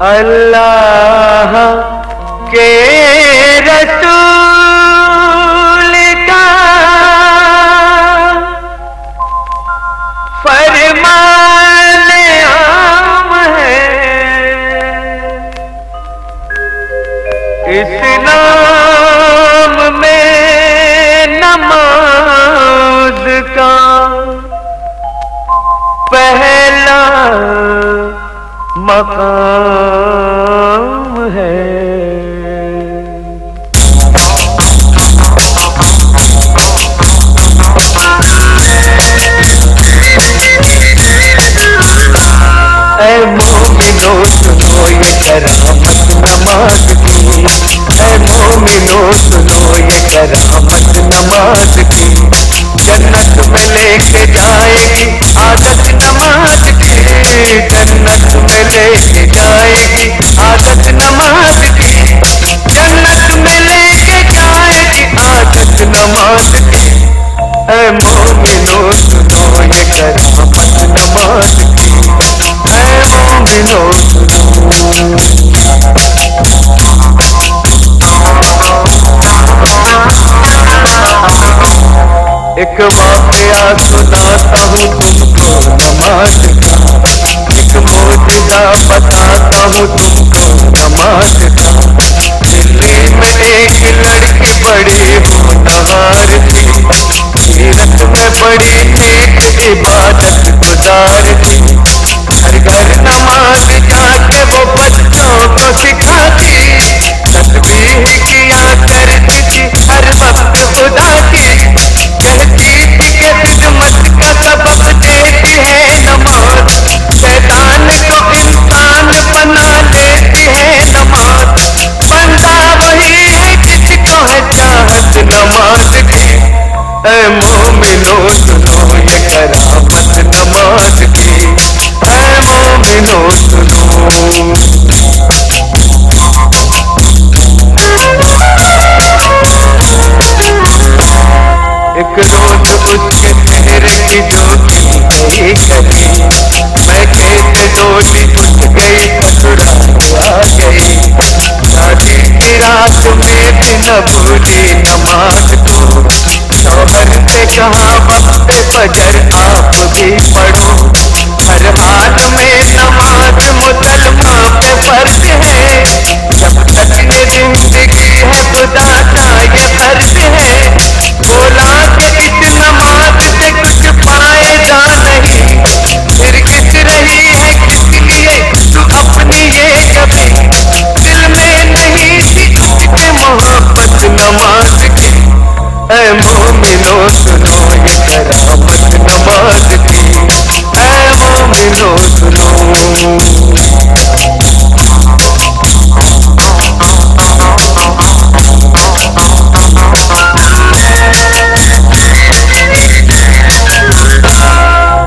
अल्लाह के रसूल का फरमान आम है, इस्लाम में नमाज का पहला मकाम है। ऐ मोमिनो सुनो ये करामत नमाज की, ऐ मोमिनो सुनो ये करामत नमाज की। जन्नत में लेके जाएगी आदत नमाज की, जन्नत में लेके जाएगी आदत नमाज की, जन्नत में लेके जाएगी आदत नमाज की। ऐ मोमिनो सुनो ये करामत नमाज की, ऐ मोमिनो सुनो। एक वाक़या सुनाता हूँ तुमको नमाज का, एक मौजज़ा बताता हूँ तुमको नमाज का। दिल्ली में एक लड़की बड़ी होनहार थी, सीरत में बड़ी नेक इबादत गुजार थी। हर घर नमाज जाके वो बच्चों को सिखाती, तस्बीह किया करती थी हर वक्त खुदा की। कहती थी कि खिदमत का सबब देती है नमाज, शैतान को इंसान बना लेती है नमाज। बंदा वही है जिसको है चाहत नमाज की। ऐ मोमिनो सुनो ये करामत नमाज की, ऐ मोमिनो सुनो। एक रोज उसके चेहरे की ज्योति गई कभी, मैं खेत डोली उठ गई ससुराल आ गई। शादी की रात में भी न भूली नमाज को, शौहर से कहा वक्त फजर आप भी पढ़ो। हर हाल में नमाज मुसलमान पे फर्ज है, जब तक ये जिंदगी है खुदा का ये फर्ज है। बोला कि इस नमाज से कुछ फायदा नहीं, फिर किस रही है किसके लिए तू अपनी ये कभी। दिल में नहीं थी उसके मोहब्बत नमाज की। ऐ मोमिनो सुनो ये करामत नमाज की, ऐ मोमिनो सुनो।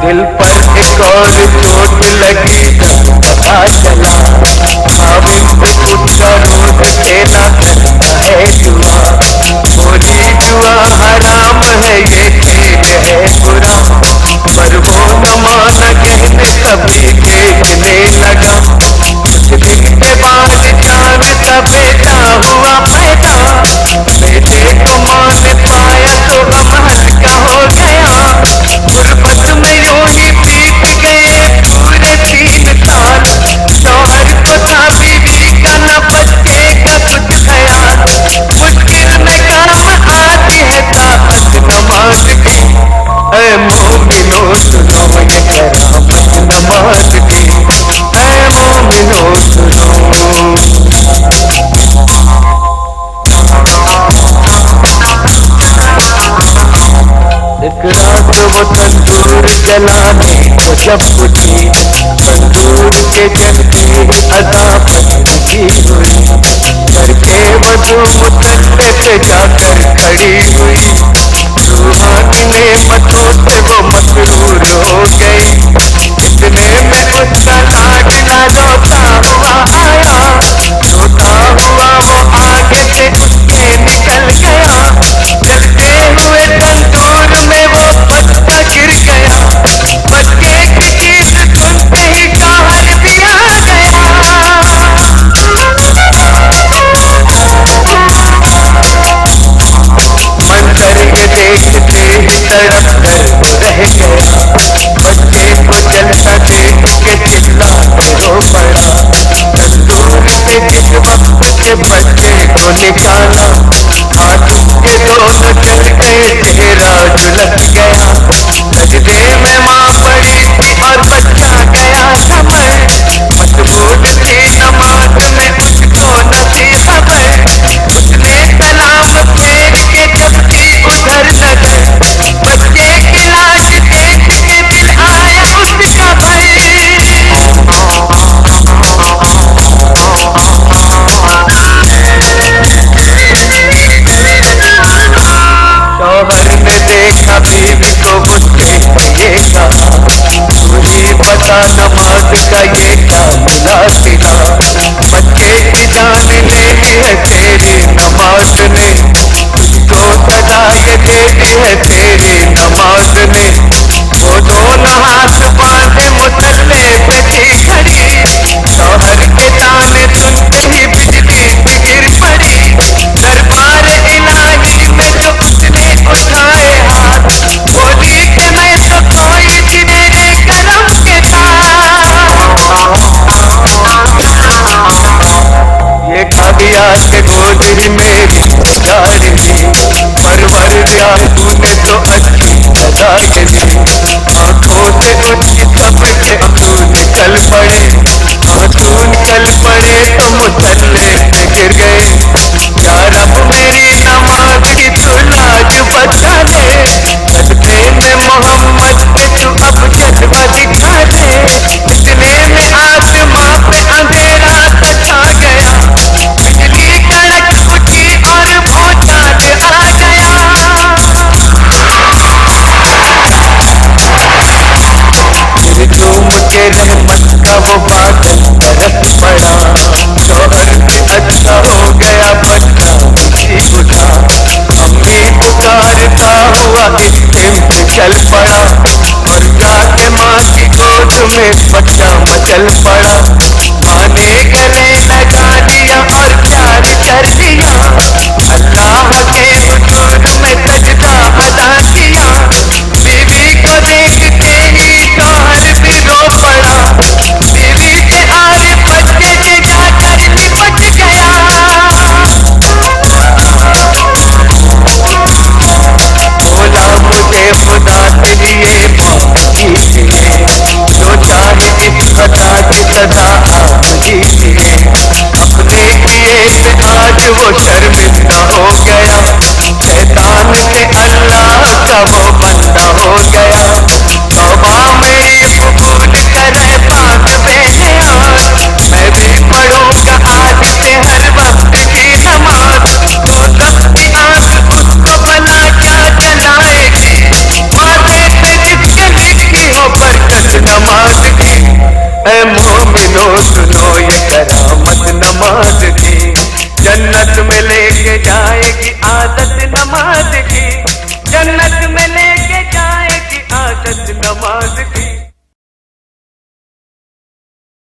दिल पर एक और चोट लगी जब पता चला, खाविंद पुत्र रोज देना करता है दुआ। बोली दुआ हराम है ये खेल है बुरा, पर वो न माना कहने सभी देखने लगा। कुछ दिन के बाद चांद सा बेटा हुआ पैदा, बेटे को मां ने पाया तो गम हल्का हो गया। गुर्बत में यूं ही बीत गए पूरे 3 साल, शौहर को था बीवी का न बच्चे का कुछ ख्याल। मुश्किल में काम आती है ताकत नमाज की। ऐ मोमिनो सुनो ये करामत नमाज की, ऐ मोमिनो सुनो। एक रात वो तंदूर जलाने को जब उठी, तंदूर के जलते ही अज़ाब की हुई। करके वजू मुसल्ले पे जाकर खड़ी हुई, रूहानी नेमतों से वो मसरूर हो गई। इतने में उसका लाडला रोता हुआ आया, रोता हुआ वो आगे से उसके निकल गया। जलते हुए तंदूर में वो बच्चा गिर गया, बच्चे की चीख सुनते ही कहर भी आ गया। औलाद का ये क्या मिला सिला। बच्चे की जान ले ली है तेरी नमाज ने, तुझको सजा ये दे दी है तेरी नमाज ने। वो दोनों हाथ बांधे मुसल्ले पे थी खड़ी, शौहर के ताने सुनते ही बिजली से गिर पड़ी। दरबार इलाही में जो उसने उठाए हाथ, बोली कि मैं तो कोई थी मेरे करम के साथ। ये काबिया के गोद ही मेरी गुजारी थी, परवर दिया तूने जो अच्छी सजा ये दी। आंखों से उसकी सबके आंसू निकल पड़े, आंसू निकल पड़े तो मुसल्ले पे गिर गए। या रब मेरी नमाज की तू लाज बचा ले, सदके में मोहम्मद के तू अब जलवा दिखा दे। इतने में आसमां पे अंधेरा सा छा गया, बिजली कड़क उठी और भूचाल आ गया। फिर झूम के रहमत का वो बादल बरस पड़ा, शौहर भी अच्छा हो गया, बच्चा भी बुझा। अम्मी पुकारता हुआ स्टेम पे चल पड़ा, और जाके माँ की गोद में बच्चा मचल पड़ा।